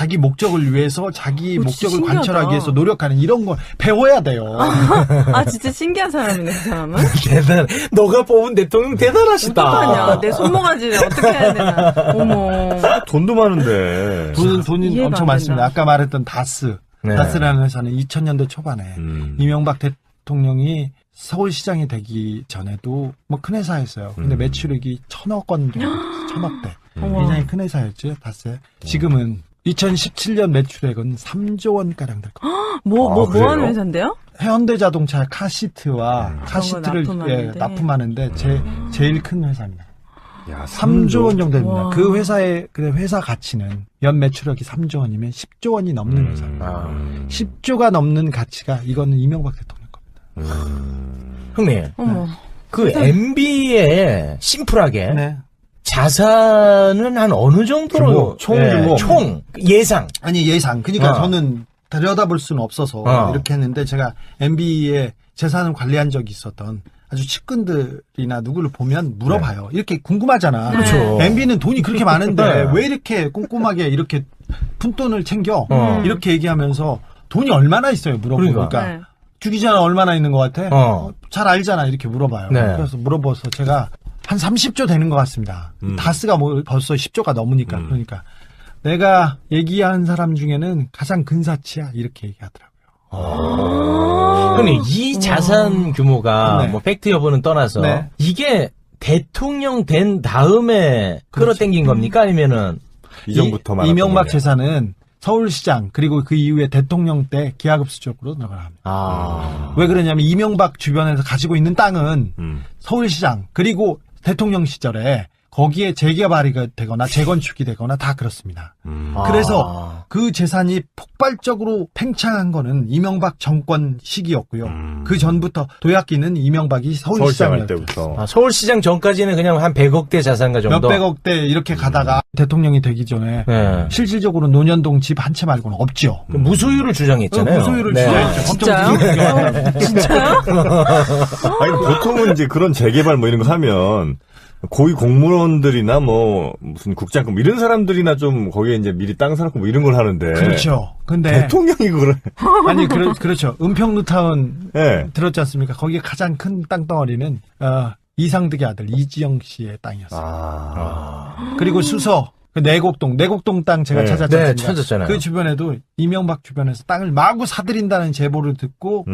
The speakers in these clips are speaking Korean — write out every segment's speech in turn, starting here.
자기 목적을 위해서 자기 목적을 신기하다. 관철하기 위해서 노력하는 이런 거 배워야 돼요. 아, 진짜 신기한 사람이네, 그 사람은. 대단. 너가 뽑은 대통령 대단하시다. 어떡하냐. 내 손모가지를 어떻게 해야 되나. 어머. 돈도 많은데. 돈이 이해가 엄청 안 많습니다. 된다. 아까 말했던 다스. 네. 다스라는 회사는 2000년대 초반에 이명박 대통령이 서울시장이 되기 전에도 뭐 큰 회사였어요. 근데 매출액이 1000억 원 정도, 1000억대. 굉장히 큰 회사였죠, 다스. 지금은 2017년 매출액은 3조 원가량 될 겁니다. 뭐 그래요? 하는 회사인데요? 현대자동차 카시트와 카시트를 납품하는데. 납품하는데 제일 큰 회사입니다. 야, 3조 원 정도 됩니다. 와. 그 회사의 회사 가치는 연 매출액이 3조 원이면 10조 원이 넘는 회사입니다. 10조가 넘는 가치가 이거는 이명박 대통령 겁니다. 형님, 어머. 그 MB에 심플하게 네. 자산은 한 어느 정도로 규모, 총 예상. 아니 예상. 그러니까 어. 저는 들여다볼 수는 없어서 이렇게 했는데 제가 MB의 재산을 관리한 적이 있었던 아주 측근들이나 누구를 보면 물어봐요. 이렇게 궁금하잖아. 그렇죠. MB는 돈이 그렇게 많은데 네. 왜 이렇게 꼼꼼하게 이렇게 푼돈을 챙겨? 어. 이렇게 얘기하면서 돈이 얼마나 있어요? 물어보고. 그러니까. 그러니까 네. 주기자는 얼마나 있는 것 같아? 잘 알잖아. 이렇게 물어봐요. 네. 그래서 물어봐서 제가 한 30조 되는 것 같습니다. 다스가 뭐 벌써 10조가 넘으니까. 그러니까 내가 얘기한 사람 중에는 가장 근사치야. 이렇게 얘기하더라고요. 형님, 이 자산 규모가 네. 뭐 팩트 여부는 떠나서 네. 이게 대통령 된 다음에 끌어당긴 겁니까? 아니면은 이전부터 많았던 이명박 거냐. 재산은 서울시장 그리고 그 이후에 대통령 때 기하급수적으로 들어갑니다. 왜 그러냐면 이명박 주변에서 가지고 있는 땅은 서울시장 그리고 대통령 시절에 거기에 재개발이 되거나 재건축이 되거나 다 그렇습니다. 그래서 그 재산이 폭발적으로 팽창한 거는 이명박 정권 시기였고요. 그 전부터 도약기는 이명박이 서울시장 할 서울시장이었죠. 때부터. 서울시장 전까지는 그냥 한 100억대 자산가 정도. 몇백억 대 이렇게 가다가 대통령이 되기 전에 네. 실질적으로 논현동 집 한 채 말고는 없죠. 그 무소유를 주장했잖아요. 무소유를 네. 주장했죠. 진짜요? 진짜요? 아니, 보통은 이제 그런 재개발 뭐 이런 거 하면 고위 공무원들이나 뭐 무슨 국장급 이런 사람들이나 좀 거기에 이제 미리 땅 사놓고 뭐 이런 걸 하는데. 그렇죠. 근데 대통령이 그걸. 아니 그렇죠. 은평루타운 네. 들었지 않습니까? 거기에 가장 큰 땅덩어리는 이상득의 아들 이지영 씨의 땅이었어요. 그리고 수서 그 내곡동 땅 제가 네. 찾았지 않습니까? 네, 찾았잖아요. 그 주변에도 이명박 주변에서 땅을 마구 사들인다는 제보를 듣고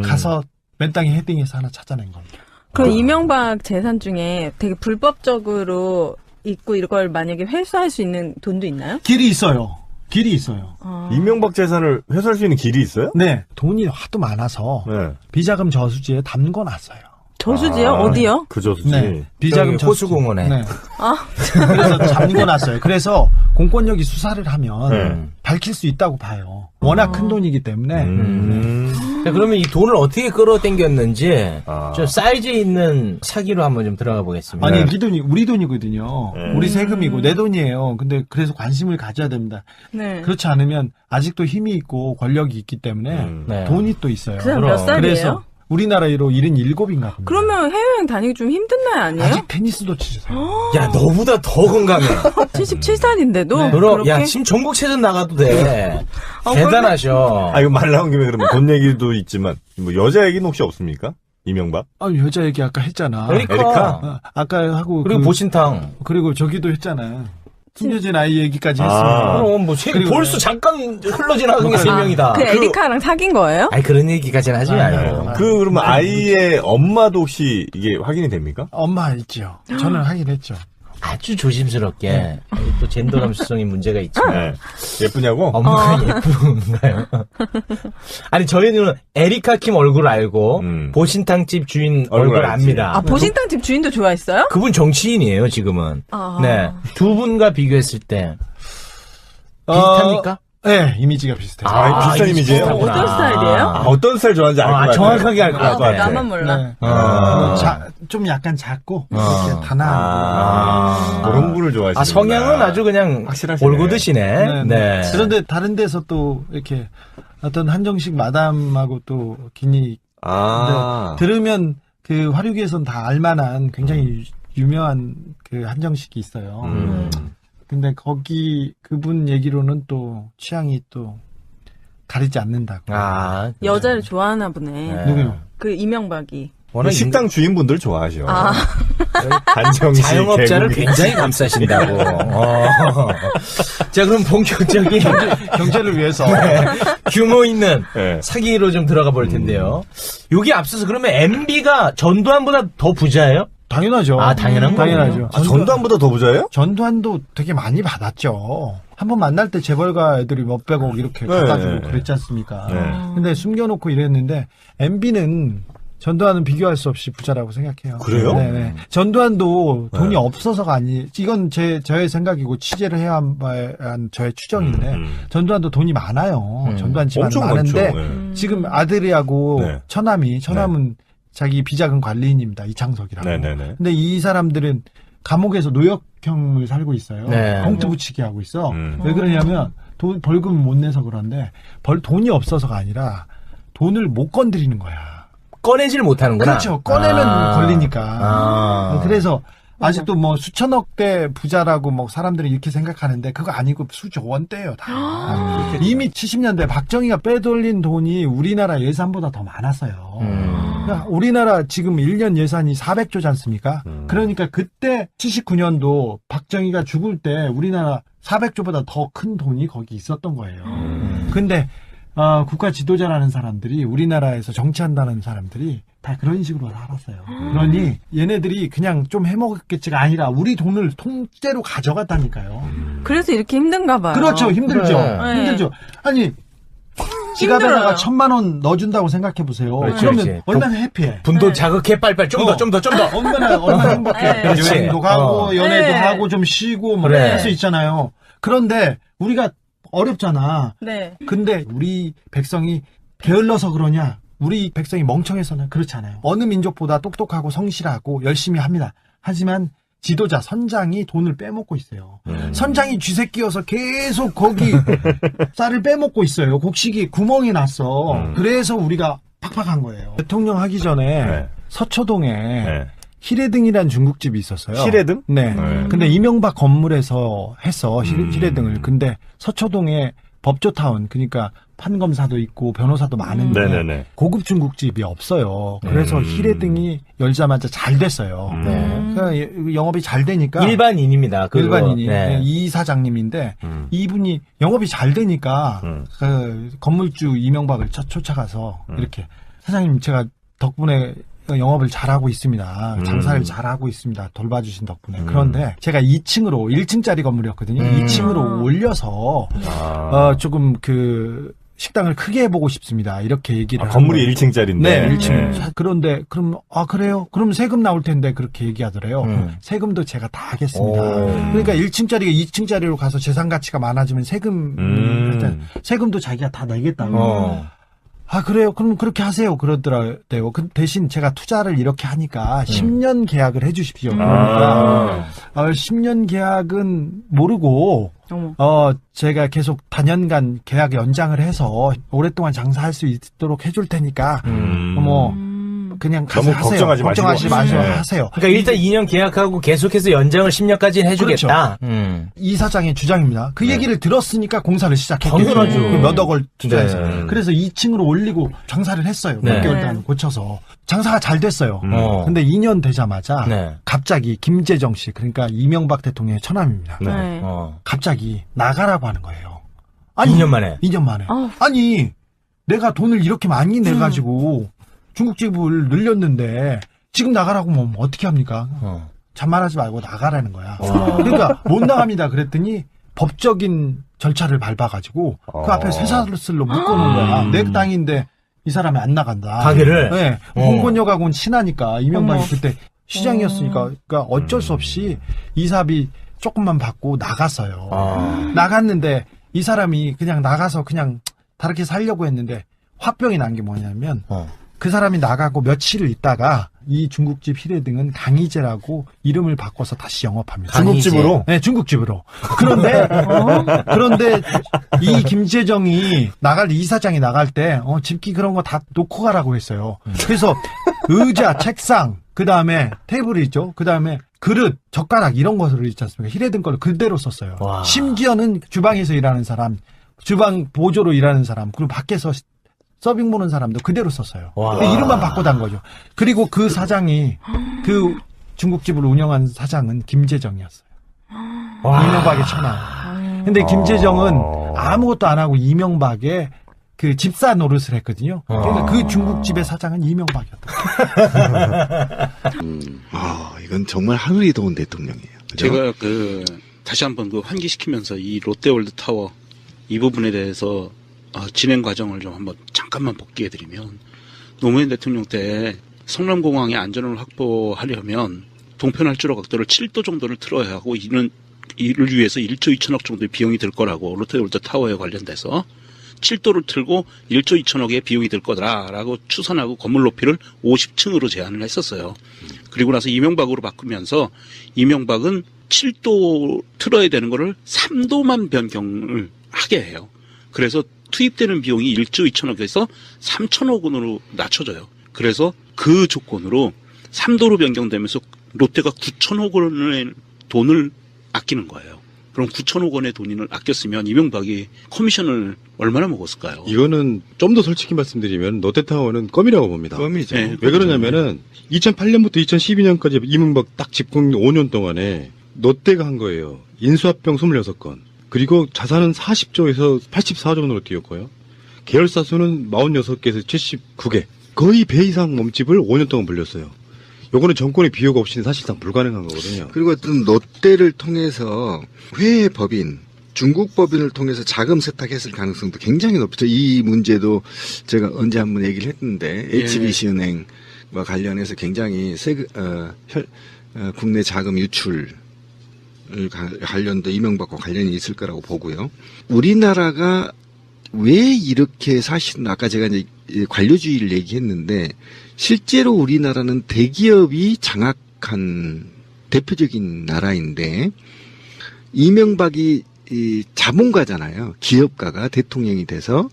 가서 맨 땅에 헤딩해서 하나 찾아낸 겁니다. 그럼 이명박 재산 중에 되게 불법적으로 있고 이걸 만약에 회수할 수 있는 돈도 있나요? 길이 있어요. 이명박 재산을 회수할 수 있는 길이 있어요? 네. 돈이 하도 많아서 네. 비자금 저수지에 담궈놨어요. 저수지요? 어디요? 그 저수지. 네. 비자금 저기 호수공원에. 네. 그래서 잠궈놨어요. 그래서 공권력이 수사를 하면 네. 밝힐 수 있다고 봐요. 워낙 큰 돈이기 때문에. 자, 그러면 이 돈을 어떻게 끌어당겼는지 아. 좀 사이즈 있는 사기로 한번 좀 들어가 보겠습니다. 아니, 이 돈이 우리 돈이거든요. 네. 우리 세금이고 내 돈이에요. 근데 그래서 관심을 가져야 됩니다. 네. 그렇지 않으면 아직도 힘이 있고 권력이 있기 때문에 네. 돈이 또 있어요. 그 사람 몇 살이에요? 그래서 우리나라로 77인가. 그러면 해외여행 다니기 좀 힘든 나이 아니에요? 아직 테니스도 치세요. 야, 너보다 더 건강해. 77살인데도? 네. 너로, 야, 지금 전국체전 나가도 돼. 대단하셔. 아, 이거 말 나온 김에 그러면 돈 얘기도 있지만, 뭐, 여자 얘기는 혹시 없습니까? 이명박? 여자 얘기 아까 했잖아. 에리카. 아까 하고 그리고 보신탕. 그리고 저기도 했잖아요. 숨겨진 아이 얘기까지 아. 했습니다. 그럼 뭐 그리고 벌써 잠깐 흘러 지나간 게 3명이다. 그 에리카랑 사귄 거예요? 아니, 그런 얘기까지는 하지 말고. 그러면 아이의 엄마도 혹시 이게 확인이 됩니까? 엄마 있죠. 저는 하긴 했죠. 아주 조심스럽게. 또 젠더 감수성이 문제가 있지만. 네. 예쁘냐고? 엄마가 예쁜가요? 아니, 저희는 에리카 킴 얼굴 알고, 보신탕집 주인 얼굴 알지. 압니다. 아, 보신탕집 주인도 좋아했어요? 그분 정치인이에요, 지금은. 아. 네. 두 분과 비교했을 때. 비슷합니까? 네, 이미지가 비슷해요. 비슷한 이미지예요? 어떤 스타일이에요? 어떤 스타일 좋아하는지 알 것 같아요. 정확하게 알 것 같아요. 나만 몰라. 네. 아. 좀 약간 작고 이렇게 단아한. 그런 분을 좋아하시는 성향은 아주 그냥 확실하시네. 올고드시네. 네. 그런데 다른 데서 또 이렇게 어떤 한정식 마담하고 또 긴이 들으면 그 화류계에서는 다 알만한 굉장히 유명한 그 한정식이 있어요. 근데 거기 그분 얘기로는 또 취향이 또 가리지 않는다고. 여자를 좋아하나 보네. 네. 누구요? 그 이명박이. 워낙 식당 주인분들 좋아하셔. 아. 한정식 자영업자를 개국이. 굉장히 감싸신다고. 자, 그럼 본격적인 경제를 위해서. 규모 있는 네. 사기로 좀 들어가 볼 텐데요. 여기 앞서서 그러면 MB가 전두환보다 더 부자예요? 당연하죠. 당연한 거군요. 당연하죠. 전두환보다 더 부자예요? 전두환도 되게 많이 받았죠. 한번 만날 때 재벌가 애들이 몇백억 이렇게 가가지고 그랬지 않습니까? 네. 근데 숨겨놓고 이랬는데 MB는 전두환은 비교할 수 없이 부자라고 생각해요. 그래요? 네네. 전두환도 돈이 없어서가 아니, 이건 저의 생각이고 취재를 해야 한 저의 추정인데, 전두환도 돈이 많아요. 전두환 집안 엄청 많은데, 많죠. 지금 아들이하고 네. 처남은 자기 비자금 관리인입니다. 이창석이라고. 네네네. 근데 이 사람들은 감옥에서 노역형을 살고 있어요. 네. 봉투 붙이기 하고 있어. 왜 그러냐면 벌금 못 내서 그런데 돈이 없어서가 아니라 돈을 못 건드리는 거야. 꺼내질 못하는구나. 그렇죠. 꺼내면 걸리니까. 그래서 아직도 뭐 수천억대 부자라고 뭐 사람들이 이렇게 생각하는데 그거 아니고 수조 원대예요. 다. 이미 70년대 박정희가 빼돌린 돈이 우리나라 예산보다 더 많았어요. 그러니까 우리나라 지금 1년 예산이 400조지 않습니까? 그러니까 그때 79년도 박정희가 죽을 때 우리나라 400조보다 더 큰 돈이 거기 있었던 거예요. 근데 국가 지도자라는 사람들이 우리나라에서 정치한다는 사람들이 다 그런 식으로 살았어요. 그러니 얘네들이 그냥 좀 해먹겠지가 아니라 우리 돈을 통째로 가져갔다니까요. 그래서 이렇게 힘든가 봐요. 그렇죠. 힘들죠. 그래. 힘들죠. 아니 지갑에다가 1,000만 원 넣어준다고 생각해 보세요. 그렇지, 그러면 그렇지. 얼마나 해피해. 분도 자극해 빨빨 좀 더 좀 더 좀 더. 얼마나 행복해. 네. 여행도 가고 연애도 네. 하고 좀 쉬고 뭐 그래. 할 수 있잖아요. 그런데 우리가 어렵잖아. 네. 근데 우리 백성이 게을러서 그러냐? 우리 백성이 멍청해서는 그렇지 않아요. 어느 민족보다 똑똑하고 성실하고 열심히 합니다. 하지만 지도자, 선장이 돈을 빼먹고 있어요. 선장이 쥐새끼여서 계속 거기 쌀을 빼먹고 있어요. 곡식이 구멍이 났어. 그래서 우리가 팍팍한 거예요. 대통령 하기 전에 네. 서초동에 네. 히레등이라는 중국집이 있었어요. 히레등? 네. 네. 근데 이명박 건물에서 했어. 히레등을. 근데 서초동에 법조타운, 그러니까 판검사도 있고 변호사도 많은데 네네네. 고급 중국집이 없어요. 그래서 히레등이 열자마자 잘 됐어요. 그러니까 영업이 잘 되니까 일반인입니다. 일반인이 네. 이 사장님인데 이분이 영업이 잘 되니까 그 건물주 이명박을 쫓아가서 이렇게 사장님 제가 덕분에 영업을 잘하고 있습니다. 장사를 잘하고 있습니다. 돌봐주신 덕분에. 그런데 제가 2층으로 1층짜리 건물이었거든요. 2층으로 올려서 조금 그 식당을 크게 해보고 싶습니다. 이렇게 얘기를 건물이 하는 거예요. 1층짜리인데. 네, 1층. 그런데 그럼 그래요? 그럼 세금 나올 텐데 그렇게 얘기하더래요. 세금도 제가 다 하겠습니다. 그러니까 1층짜리가 2층짜리로 가서 재산 가치가 많아지면 세금도 자기가 다 내겠다고. 그래요? 그럼 그렇게 하세요. 그러더라고요. 그 대신 제가 투자를 이렇게 하니까 10년 계약을 해 주십시오. 그러니까 10년 계약은 모르고 제가 계속 단연간 계약 연장을 해서 오랫동안 장사할 수 있도록 해줄 테니까 그냥 가서 너무 하세요. 걱정하지 마시고 네. 하세요. 그러니까 일단 2년 계약하고 계속해서 연장을 10년까지는 해주겠다. 이 사장의 주장입니다. 그 얘기를 들었으니까 공사를 시작했겠죠. 당연하죠. 몇 억을 투자해서. 네. 그래서 2층으로 올리고 장사를 했어요. 네. 몇 개월 동안 고쳐서. 장사가 잘 됐어요. 근데 2년 되자마자 네. 갑자기 김재정 씨, 그러니까 이명박 대통령의 처남입니다. 네. 갑자기 나가라고 하는 거예요. 2년 만에. 2년 만에. 아니, 내가 돈을 이렇게 많이 내가지고 중국집을 늘렸는데 지금 나가라고 하면 어떻게 합니까? 잔말하지 말고 나가라는 거야. 그러니까 못 나갑니다. 그랬더니 법적인 절차를 밟아가지고 그 앞에 쇠사슬로 묶어놓은 거야. 내 땅인데 이 사람이 안 나간다. 가게를? 네. 홍건여하고는 친하니까 이명박이 그때 시장이었으니까 그러니까 어쩔 수 없이 이사비 조금만 받고 나갔어요. 나갔는데 이 사람이 그냥 나가서 그냥 다르게 살려고 했는데 화병이 난 게 뭐냐면 그 사람이 나가고 며칠을 있다가 이 중국집 히레등은 강희제라고 이름을 바꿔서 다시 영업합니다. 중국집으로? 네, 중국집으로. 그런데 이 김재정이 이사장이 나갈 때 집기 그런 거 다 놓고 가라고 했어요. 그래서 의자, 책상, 그 다음에 테이블이 있죠. 그 다음에 그릇, 젓가락 이런 것을 있지 않습니까? 힐에 든 걸 그대로 썼어요. 와. 심지어는 주방에서 일하는 사람, 주방 보조로 일하는 사람, 그리고 밖에서 서빙 보는 사람도 그대로 썼어요. 이름만 바꿔단 거죠. 그리고 그 사장이 그 중국집을 운영한 사장은 김재정이었어요. 이명박의 천하. 근데 김재정은 아무것도 안 하고 이명박의 그 집사 노릇을 했거든요. 그러니까 그 중국집의 사장은 이명박이었다. 이건 정말 하늘이 도운 대통령이에요. 그죠? 제가 다시 한번 환기시키면서 이 롯데월드 타워 이 부분에 대해서 진행 과정을 좀 한번 잠깐만 복기해드리면 노무현 대통령 때 성남공항의 안전을 확보하려면 동편활주로 각도를 7도 정도를 틀어야 하고 이를 위해서 1조 2천억 정도의 비용이 들 거라고 롯데월드 타워에 관련돼서 7도를 틀고 1조 2천억의 비용이 들 거다라고 추산하고 건물 높이를 50층으로 제한을 했었어요. 그리고 나서 이명박으로 바꾸면서 이명박은 7도 틀어야 되는 거를 3도만 변경을 하게 해요. 그래서 투입되는 비용이 1조 2천억에서 3천억 원으로 낮춰져요. 그래서 그 조건으로 3도로 변경되면서 롯데가 9천억 원의 돈을 아끼는 거예요. 그럼 9천억 원의 돈을 아꼈으면 이명박이 커미션을 얼마나 먹었을까요? 이거는 좀 더 솔직히 말씀드리면 롯데타워는 껌이라고 봅니다. 껌이죠. 네, 왜 그러냐면은 2008년부터 2012년까지 이명박 딱 집권 5년 동안에 롯데가 한 거예요. 인수합병 26건. 그리고 자산은 40조에서 84조 원으로 뛰었고요. 계열사 수는 46개에서 79개. 거의 배 이상 몸집을 5년 동안 불렸어요. 요거는 정권의 비호가 없이는 사실상 불가능한 거거든요. 그리고 어떤 롯데를 통해서 회의 법인, 중국 법인을 통해서 자금 세탁했을 가능성도 굉장히 높죠. 이 문제도 제가 언제 한번 얘기를 했는데 HBC은행과 관련해서 굉장히 국내 자금 유출 관련도 이명박과 관련이 있을 거라고 보고요. 우리나라가 왜 이렇게 사실은 아까 제가 이제 관료주의를 얘기했는데 실제로 우리나라는 대기업이 장악한 대표적인 나라인데 이명박이 자본가잖아요. 기업가가 대통령이 돼서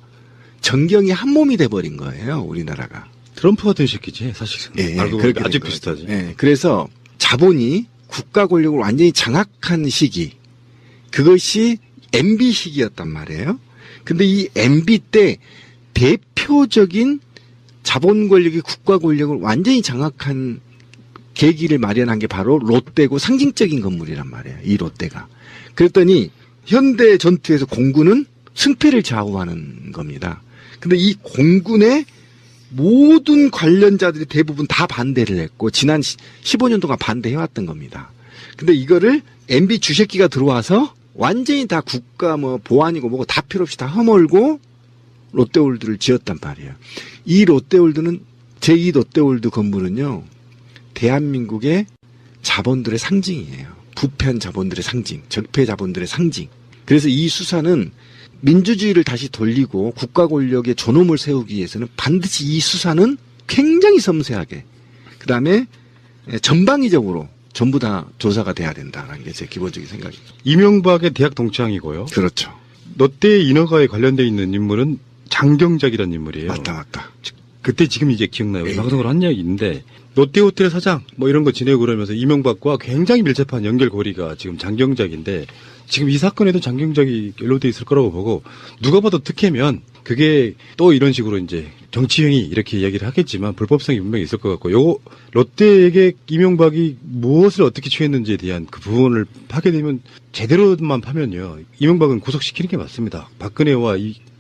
정경이 한 몸이 돼버린 거예요. 우리나라가. 트럼프 같은 새끼지 사실은. 예, 알고 그렇게 보면 아주 된 비슷하지. 거죠. 예, 그래서 자본이 국가 권력을 완전히 장악한 시기, 그것이 MB 시기였단 말이에요. 근데 이 MB 때 대표적인 자본 권력이 국가 권력을 완전히 장악한 계기를 마련한 게 바로 롯데고 상징적인 건물이란 말이에요. 이 롯데가. 그랬더니 현대 전투에서 공군은 승패를 좌우하는 겁니다. 근데 이 공군의 모든 관련자들이 대부분 다 반대를 했고 지난 15년 동안 반대해왔던 겁니다. 근데 이거를 MB 주새끼가 들어와서 완전히 다 국가 보안이고 뭐고 다 필요 없이 다 허물고 롯데월드를 지었단 말이에요. 이 롯데월드는 제2 롯데월드 건물은요. 대한민국의 자본들의 상징이에요. 부패한 자본들의 상징, 적폐 자본들의 상징. 그래서 이 수사는 민주주의를 다시 돌리고 국가 권력의 존엄을 세우기 위해서는 반드시 이 수사는 굉장히 섬세하게 그다음에 전방위적으로 전부 다 조사가 돼야 된다는 게 제 기본적인 생각입니다. 이명박의 대학 동창이고요. 그렇죠. 롯데 인허가에 관련돼 있는 인물은 장경작이라는 인물이에요. 맞다. 그때 지금 이제 기억나요. 네. 방송을 한 이야기 있는데 롯데호텔 사장 뭐 이런 거 지내고 그러면서 이명박과 굉장히 밀접한 연결고리가 지금 장경작인데 지금 이 사건에도 장경작이 연루돼 있을 거라고 보고 누가 봐도 특혜면 그게 또 이런 식으로 이제 정치행위 이렇게 이야기를 하겠지만 불법성이 분명히 있을 것 같고 요거 롯데에게 이명박이 무엇을 어떻게 취했는지에 대한 그 부분을 파게 되면 제대로만 파면요. 이명박은 구속시키는 게 맞습니다. 박근혜와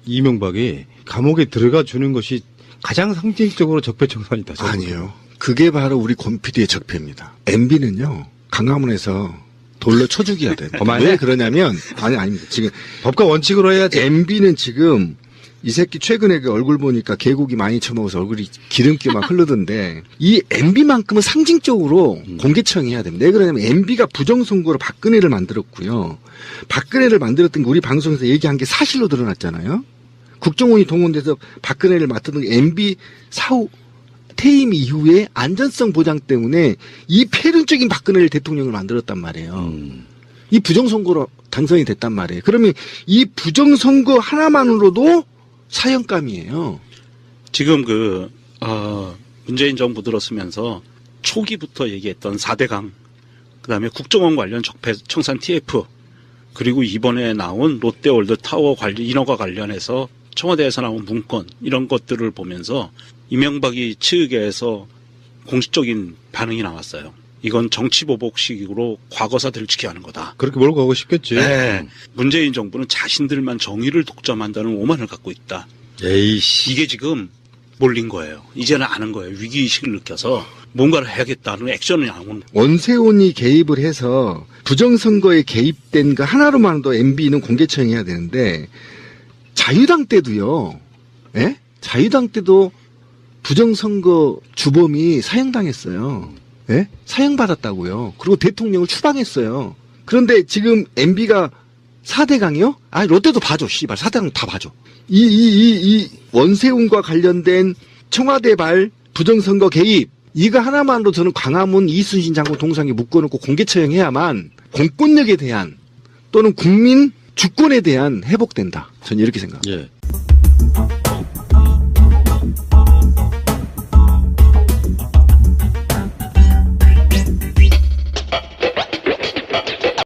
이명박이 감옥에 들어가 주는 것이 가장 상징적으로 적폐청산이다. 아니에요. 그게 바로 우리 권PD의 적폐입니다. MB는요. 강화문에서 돌로 쳐 죽여야 돼요. 왜 그러냐면 아닙니다. 지금 법과 원칙으로 해야지. MB는 지금 이 새끼 최근에 그 얼굴 보니까 개고기 많이 처먹어서 얼굴이 기름기 막 흐르던데 이 MB만큼은 상징적으로 공개처형해야 됩니다. 왜 그러냐면 MB가 부정선거로 박근혜를 만들었고요. 박근혜를 만들었던 게 우리 방송에서 얘기한 게 사실로 드러났잖아요. 국정원이 동원돼서 박근혜를 맡았던 게 MB 사후 퇴임 이후에 안전성 보장 때문에 이 폐륜적인 박근혜를 대통령을 만들었단 말이에요. 이 부정선거로 당선이 됐단 말이에요. 그러면 이 부정선거 하나만으로도 사형감이에요. 지금 문재인 정부 들었으면서 초기부터 얘기했던 4대강 그다음에 국정원 관련 적폐 청산 TF, 그리고 이번에 나온 롯데월드타워 인허가 관련해서 청와대에서 나온 문건 이런 것들을 보면서 이명박이 측에서 공식적인 반응이 나왔어요. 이건 정치보복식으로 과거사 들추기하는 거다. 그렇게 몰고 가고 싶겠지. 네. 문재인 정부는 자신들만 정의를 독점한다는 오만을 갖고 있다. 에이씨. 이게 지금 몰린 거예요. 이제는 아는 거예요. 위기의식을 느껴서 뭔가를 해야겠다는 액션이 나오는. 원세훈이 개입을 해서 부정선거에 개입된 거 하나로만도 MB는 공개처형해야 되는데 자유당 때도요. 예? 자유당 때도 부정선거 주범이 사형당했어요. 예? 사형받았다고요. 그리고 대통령을 추방했어요. 그런데 지금 MB가 4대강이요? 아, 롯데도 봐줘, 씨발. 4대강 다 봐줘. 이 원세훈과 관련된 청와대발 부정선거 개입, 이거 하나만으로 저는 광화문 이순신 장군 동상에 묶어놓고 공개 처형해야만 공권력에 대한 또는 국민 주권에 대한 회복된다. 저는 이렇게 생각합니다. 예.